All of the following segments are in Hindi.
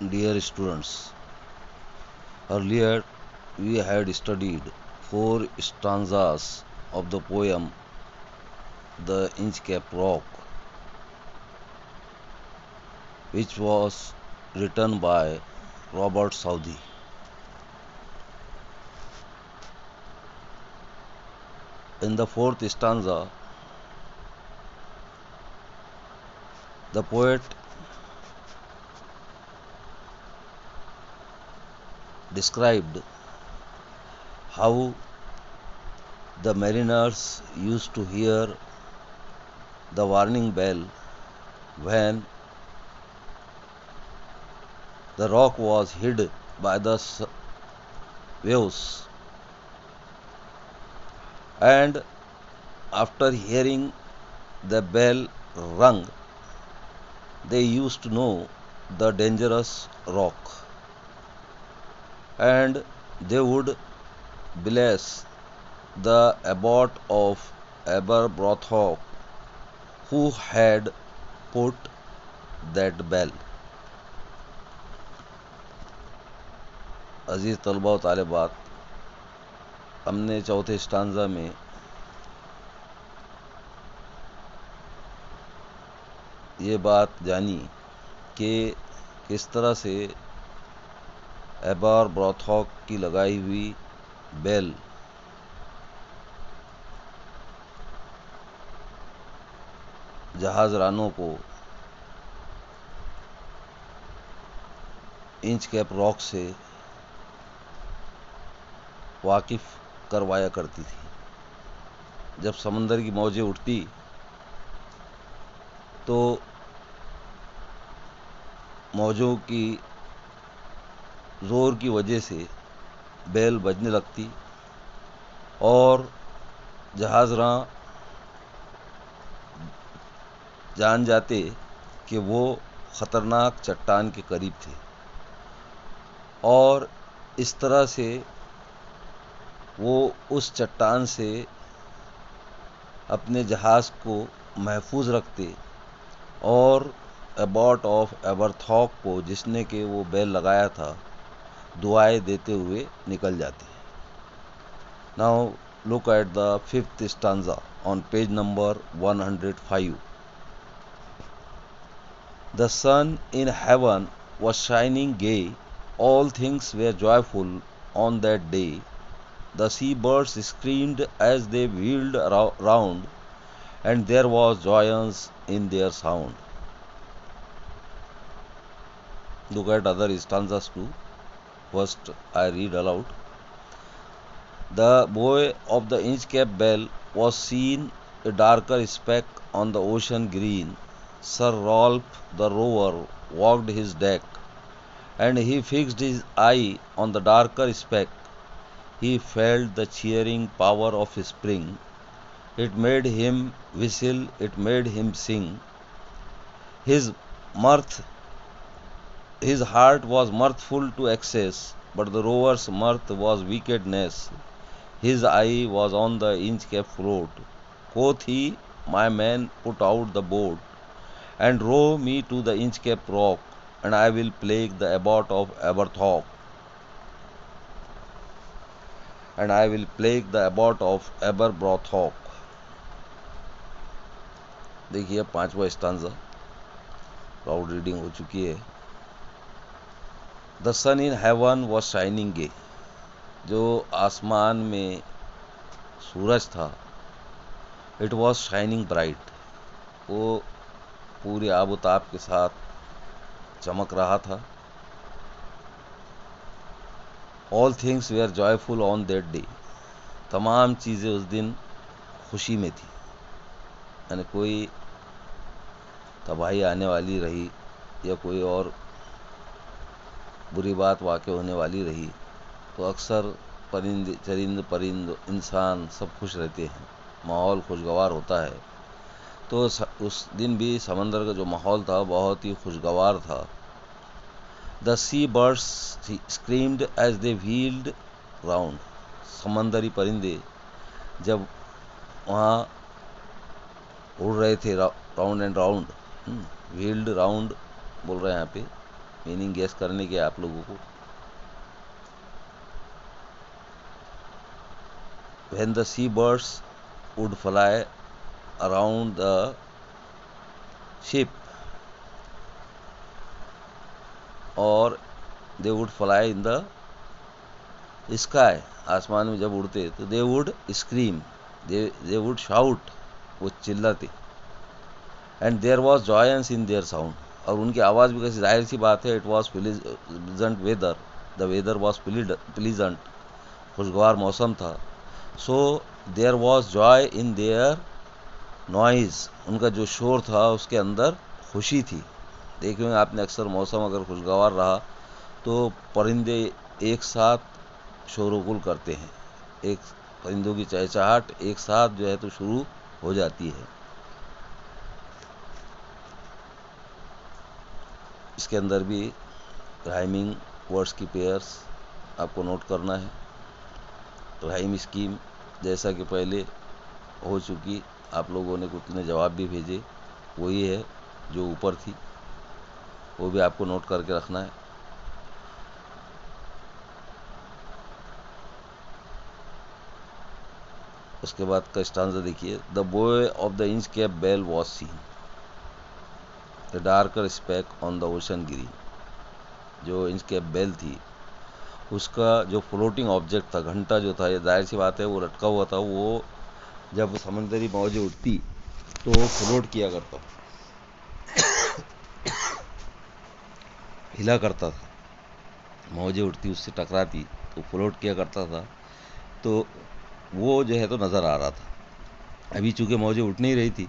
Dear students, earlier we had studied four stanzas of the poem The Inchcape Rock, which was written by Robert Southey. In the fourth stanza, the poet described how the mariners used to hear the warning bell when the rock was hid by the waves, and after hearing the bell rung, they used to know the dangerous rock, and they would bless the abbot of Aberbrothok who had put that bell. अजीज़ तलबा व तालिबात, हमने चौथे स्टांजा में ये बात जानी कि किस तरह से एबरब्रोथॉक की लगाई हुई बेल जहाज़रानों को इंचकैप रॉक से वाकिफ़ करवाया करती थी। जब समंदर की मौजें उठती तो मौजों की ज़ोर की वजह से बेल बजने लगती और जहाज़रां जान जाते कि वो ख़तरनाक चट्टान के करीब थे, और इस तरह से वो उस चट्टान से अपने जहाज़ को महफूज रखते और एबॉट ऑफ एबरथॉक को, जिसने कि वो बेल लगाया था, दुआएं देते हुए निकल जाते। Now look at the fifth stanza on page number 105. The sun in heaven was shining gay, all things were joyful on that day. The seabirds screamed as they wheeled round, and there was joyance in their sound. Look at other stanzas too. First, I read aloud. The buoy of the Inchcape bell was seen a darker speck on the ocean green. Sir Rolf the rover walked his deck, and he fixed his eye on the darker speck. He felt the cheering power of spring. It made him whistle, it made him sing. His heart was mirthful to excess, but the rover's mirth was wickedness. His eye was on the Inchcape float. Quoth he, my men, put out the boat, and row me to the Inchcape rock, and I will plague the abbot of Aberthorpe. And I will plague the abbot of Aberbrothok. देखिए पांचवा स्टांजा क्राउड रीडिंग हो चुकी है। The sun in heaven was shining gay, जो आसमान में सूरज था, इट वॉज शाइनिंग ब्राइट, वो पूरे आबोताब के साथ चमक रहा था। All things were joyful on that day, तमाम चीज़ें उस दिन खुशी में थी, यानी कोई तबाही आने वाली रही या कोई और बुरी बात वाक़ होने वाली रही तो अक्सर चरिंद परिंद इंसान सब खुश रहते हैं, माहौल खुशगवार होता है। तो उस दिन भी समंदर का जो माहौल था बहुत ही खुशगवार था। The sea birds screamed as they wheeled round, समंदरी परिंदे जब वहाँ उड़ रहे थे round and round, wheeled round बोल रहे हैं यहाँ पे, मीनिंग गेस करने के आप लोगों को। When the sea birds would fly around the ship और they would fly in the sky, आसमान में जब उड़ते तो they would scream, they would shout, वो चिल्लाते। And there was joyance in their sound, और उनकी आवाज़ भी कैसी, जाहिर सी बात है, it was pleasant weather, the weather was pleasant, खुशगवार मौसम था। So there was joy in their noise, उनका जो शोर था उसके अंदर खुशी थी। देखे होंगे आपने, अक्सर मौसम अगर खुशगवार रहा तो परिंदे एक साथ शोरगुल करते हैं, एक परिंदों की चहचहाट एक साथ जो है तो शुरू हो जाती है। इसके अंदर भी राइमिंग वर्ड्स की पेयर्स आपको नोट करना है। राइम स्कीम जैसा कि पहले हो चुकी, आप लोगों ने कुछ ने जवाब भी भेजे, वही है जो ऊपर थी, वो भी आपको नोट करके रखना है। उसके बाद का स्टांजा देखिए, the buoy of the Inchcape bell was seen, the darker speck on the ocean green. जो इंच कैप बेल थी उसका जो फ्लोटिंग ऑब्जेक्ट था, घंटा जो था, ये जाहिर सी बात है वो लटका हुआ था, वो जब समंदरी मौजें उठती तो वो फ्लोट किया करता, हिला करता था, मौजें उठती उससे टकराती तो फ्लोट किया करता था, तो वो जो है तो नज़र आ रहा था। अभी चूँकि मौजें उठ नहीं रही थी,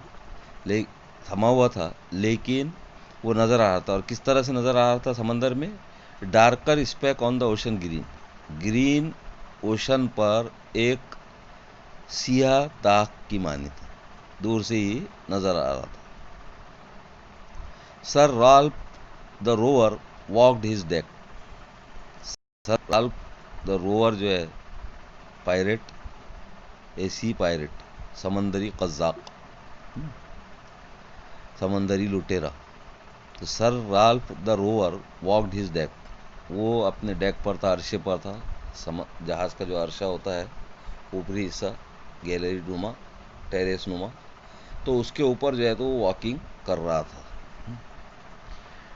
ले थमा हुआ था, लेकिन वो नज़र आ रहा था। और किस तरह से नज़र आ रहा था समंदर में, darker speck on the ocean green, green ocean पर एक सियाह दाग की मानित दूर से ही नज़र आ रहा था। Sir Ralph the rover walked his deck, sir Ralph the rover जो है पायरेट, ए सी पायरेट, समंदरी कज़्ज़ाक, समंदरी लुटेरा, तो sir Ralph the rover walked his deck, वो अपने डेक पर था, अरशे पर था, जहाज़ का जो अरशा होता है ऊपरी हिस्सा, गैलरी नुमा, टेरेस नुमा, तो उसके ऊपर जो है तो वो वॉकिंग कर रहा था।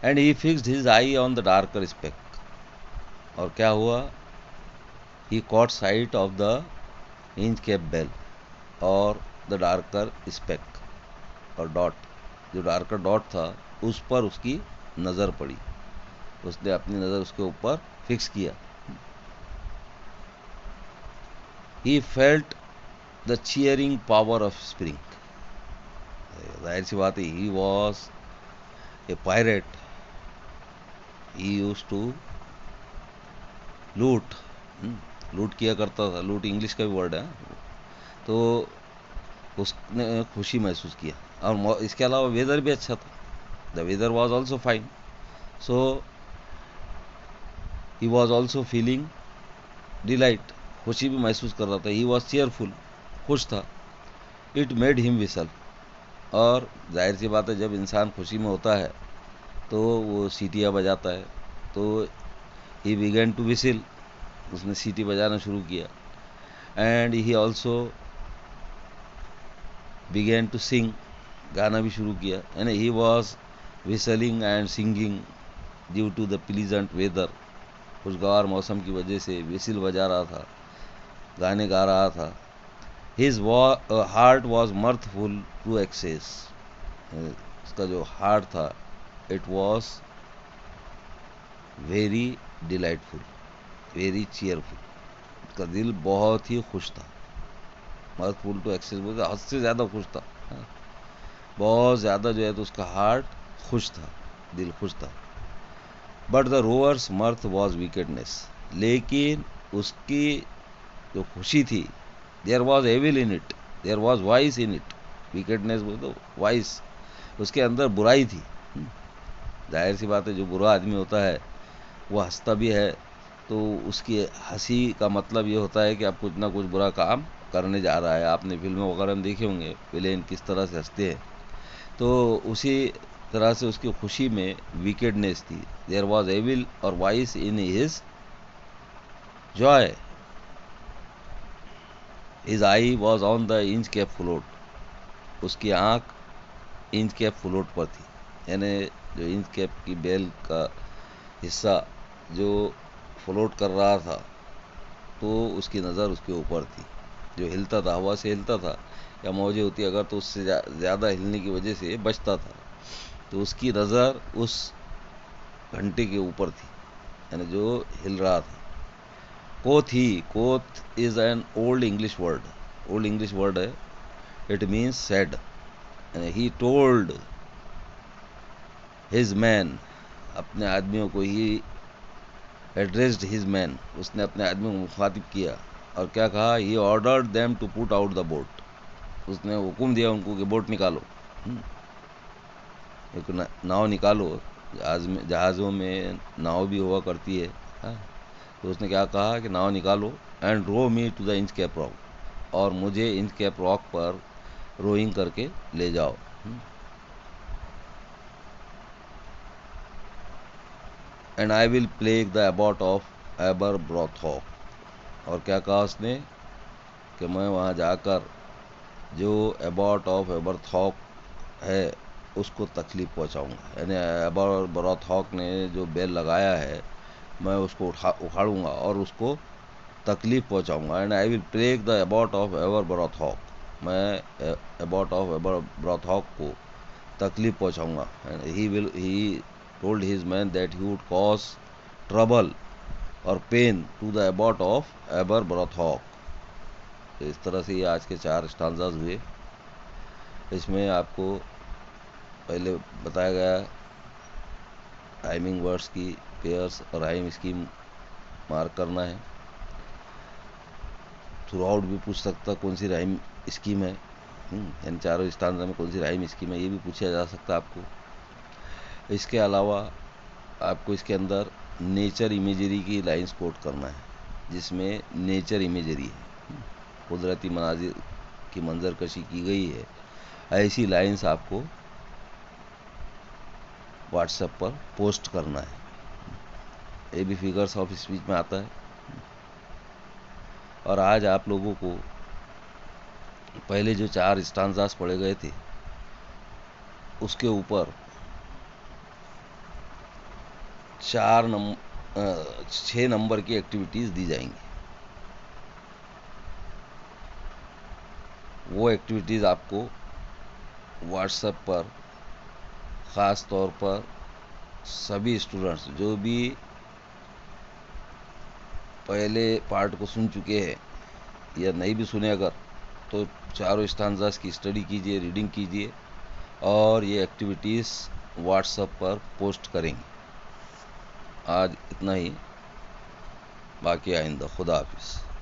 And he fixed his eye on the darker speck, और क्या हुआ, he caught sight of the Inchcape bell और द डार्कर स्पेक, और डॉट, जो डार्कर डॉट था उस पर उसकी नज़र पड़ी, उसने अपनी नज़र उसके ऊपर फिक्स किया। He felt the cheering power of spring, जाहिर सी बात है, he was a pirate, he use to loot, लूट किया करता था, लूट इंग्लिश का भी वर्ड है, तो उसने खुशी महसूस किया। और इसके अलावा वेदर भी अच्छा था, the weather was also fine, so he was also feeling delight, खुशी भी महसूस कर रहा था। ही वॉज चेयरफुल, खुश था। इट मेड हिम विसल, और जाहिर सी बात है जब इंसान खुशी में होता है तो वो सीटियाँ बजाता है, तो ही बिगेन टू विसिल, उसने सीटी बजाना शुरू किया। And he also began to sing, गाना भी शुरू किया, यानी he was whistling and singing due to the pleasant weather, खुशगवार मौसम की वजह से विसिल बजा रहा था, गाने गा रहा था। His heart was mirthful to excess, उसका जो हार्ट था it was very delightful, very cheerful, उसका दिल बहुत ही खुश था। मर्थफुल टू एक्सेस बोलते हद से ज़्यादा खुश था, बहुत ज़्यादा जो है तो उसका हार्ट खुश था, दिल खुश था। But the rover's mirth was wickedness, लेकिन उसकी जो खुशी थी, there was evil in it, there was vice in it, wickedness बोल तो वाइस, उसके अंदर बुराई थी। जाहिर सी बात है जो बुरा आदमी होता है वो हंसता भी है, तो उसकी हंसी का मतलब ये होता है कि आप कुछ ना कुछ बुरा काम करने जा रहा है। आपने फिल्में वगैरह में देखे होंगे विलेन किस तरह से हंसते हैं, तो उसी तरह से उसकी खुशी में विकेडनेस थी। देयर वॉज एविल और vice in his Joy, his I was on the inch cap float. उसकी आंख इंच कैप फ्लोट पर थी, यानी जो इंच कैप की बेल का हिस्सा जो फ्लोट कर रहा था, तो उसकी नज़र उसके ऊपर थी, जो हिलता था, हवा से हिलता था या मौजें होती अगर तो उससे ज़्यादा हिलने की वजह से बचता था, तो उसकी नज़र उस घंटे के ऊपर थी, यानी जो हिल रहा था। कोथ is an old English word है। इट मीन्स सेड, यानी ही टोल्ड हिज मैन, अपने आदमियों को, ही एड्रेस्ड हिज मैन, उसने अपने आदमियों को मुखातिब किया और क्या कहा, he ordered them to put out the boat, उसने हुक्म दिया उनको कि बोट निकालो, एक नाव निकालो। जहाज़ों में नाव भी हुआ करती है, हाँ? तो उसने क्या कहा कि नाव निकालो, and row me to the Inchcape rock, और मुझे इंच कैप रॉक पर रोइंग करके ले जाओ। And I will plague the abbot of Aberbrothok, और क्या कहा उसने कि मैं वहाँ जाकर जो अबॉट ऑफ एबरथॉक है उसको तकलीफ़ पहुँचाऊँगा, यानी एबरब्रोथॉक ने जो बेल लगाया है मैं उसको उखाड़ूंगा और उसको तकलीफ़ पहुँचाऊँगा। And I will plague the abbot of Aberbrothok, मैं अबॉट ऑफ एबरब्रोथॉक को तकलीफ़ पहुँचाऊँगा। He told his man that he would cause trouble और pain to the abbot of Aberbrothok. तो इस तरह से ये आज के 4 स्टांजाज हुए। इसमें आपको पहले बताया गया राइमिंग वर्ड्स की पेयर्स और राइम स्कीम मार्क करना है। थ्रू आउट भी पूछ सकता कौन सी राइम स्कीम है, यानी चारों स्टांजा में कौन सी राइम स्कीम है, ये भी पूछा जा सकता आपको। इसके अलावा आपको इसके अंदर नेचर इमेजरी की लाइंस कोट करना है, जिसमें नेचर इमेजरी है, कुदरती मनाजिर की मंजरकशी की गई है, ऐसी लाइंस आपको व्हाट्सएप पर पोस्ट करना है। ये भी फिगर्स ऑफ स्पीच में आता है। और आज आप लोगों को पहले जो 4 स्टांजास पढ़े गए थे उसके ऊपर 6 नंबर की एक्टिविटीज़ दी जाएंगी। वो एक्टिविटीज़ आपको व्हाट्सएप पर ख़ास तौर पर सभी स्टूडेंट्स जो भी पहले पार्ट को सुन चुके हैं या नहीं भी सुने अगर, तो चारों स्टांजास की स्टडी कीजिए, रीडिंग कीजिए और ये एक्टिविटीज़ व्हाट्सएप पर पोस्ट करेंगे। आज इतना ही, बाकी आइंदा। खुदा हाफिज़।